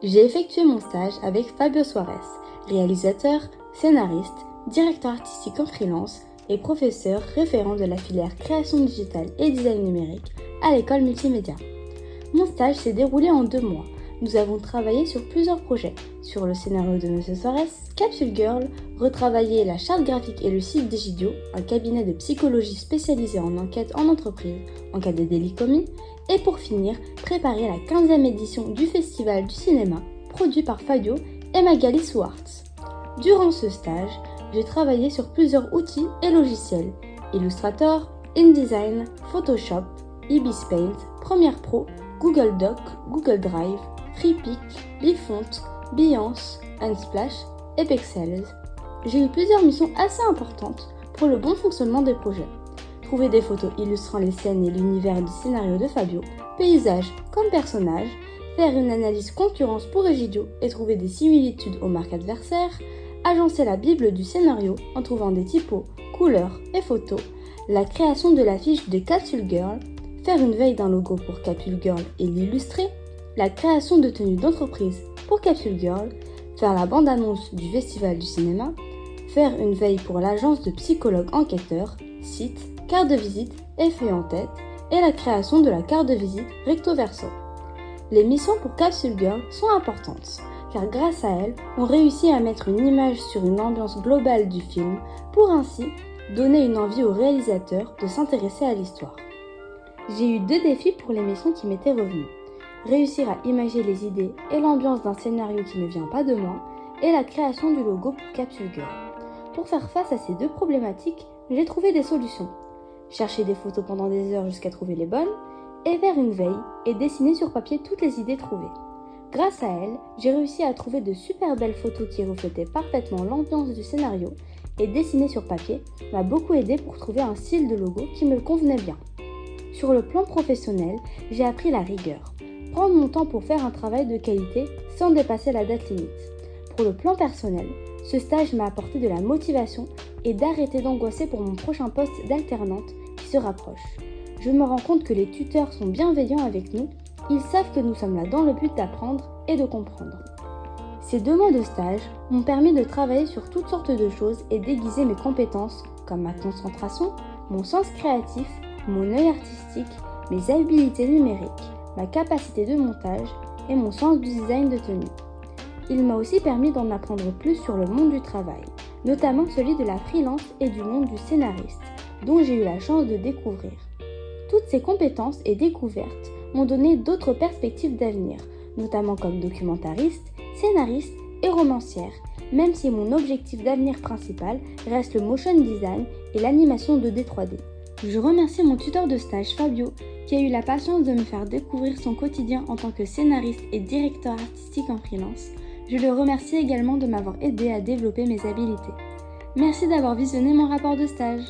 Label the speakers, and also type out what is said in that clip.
Speaker 1: J'ai effectué mon stage avec Fabio Suarez, réalisateur, scénariste, directeur artistique en freelance et professeur référent de la filière création digitale et design numérique à l'école multimédia. Mon stage s'est déroulé en 2 mois. Nous avons travaillé sur plusieurs projets. Sur le scénario de M. Suarez, Capsule Girl, retravailler la charte graphique et le site d'Egidio, un cabinet de psychologie spécialisé en enquête en entreprise en cas de délit commis, et pour finir, préparer la 15e édition du Festival du cinéma, produit par Fabio et Magali Swartz. Durant ce stage, j'ai travaillé sur plusieurs outils et logiciels, Illustrator, InDesign, Photoshop, Ibis Paint, Premiere Pro, Google Doc, Google Drive, FreePic, Bifont, Behance, Unsplash et Pexels. J'ai eu plusieurs missions assez importantes pour le bon fonctionnement des projets. Trouver des photos illustrant les scènes et l'univers du scénario de Fabio, paysages comme personnages, faire une analyse concurrence pour Egidio et trouver des similitudes aux marques adversaires, agencer la bible du scénario en trouvant des typos, couleurs et photos, la création de l'affiche de Capsule Girl, faire une veille d'un logo pour Capsule Girl et l'illustrer, la création de tenues d'entreprise pour Capsule Girl, faire la bande-annonce du Festival du cinéma, faire une veille pour l'agence de psychologues enquêteurs, site, carte de visite et feuille en tête, et la création de la carte de visite recto verso. Les missions pour Capsule Girl sont importantes, car grâce à elles, on réussit à mettre une image sur une ambiance globale du film, pour ainsi donner une envie au réalisateur de s'intéresser à l'histoire. J'ai eu 2 défis pour les missions qui m'étaient revenues. Réussir à imager les idées et l'ambiance d'un scénario qui ne vient pas de moi, et la création du logo pour Capsule Girl. Pour faire face à ces 2 problématiques, j'ai trouvé des solutions. Chercher des photos pendant des heures jusqu'à trouver les bonnes, et faire une veille et dessiner sur papier toutes les idées trouvées. Grâce à elles, j'ai réussi à trouver de super belles photos qui reflétaient parfaitement l'ambiance du scénario, et dessiner sur papier m'a beaucoup aidé pour trouver un style de logo qui me convenait bien. Sur le plan professionnel, j'ai appris la rigueur. Prendre mon temps pour faire un travail de qualité sans dépasser la date limite. Pour le plan personnel, ce stage m'a apporté de la motivation et d'arrêter d'angoisser pour mon prochain poste d'alternante qui se rapproche. Je me rends compte que les tuteurs sont bienveillants avec nous, ils savent que nous sommes là dans le but d'apprendre et de comprendre. Ces 2 mois de stage m'ont permis de travailler sur toutes sortes de choses et d'aiguiser mes compétences comme ma concentration, mon sens créatif, mon œil artistique, mes habiletés numériques, ma capacité de montage et mon sens du design de tenue. Il m'a aussi permis d'en apprendre plus sur le monde du travail, notamment celui de la freelance et du monde du scénariste, dont j'ai eu la chance de découvrir. Toutes ces compétences et découvertes m'ont donné d'autres perspectives d'avenir, notamment comme documentariste, scénariste et romancière, même si mon objectif d'avenir principal reste le motion design et l'animation 2D 3D. Je remercie mon tuteur de stage Fabio qui a eu la patience de me faire découvrir son quotidien en tant que scénariste et directeur artistique en freelance. Je le remercie également de m'avoir aidé à développer mes habiletés. Merci d'avoir visionné mon rapport de stage.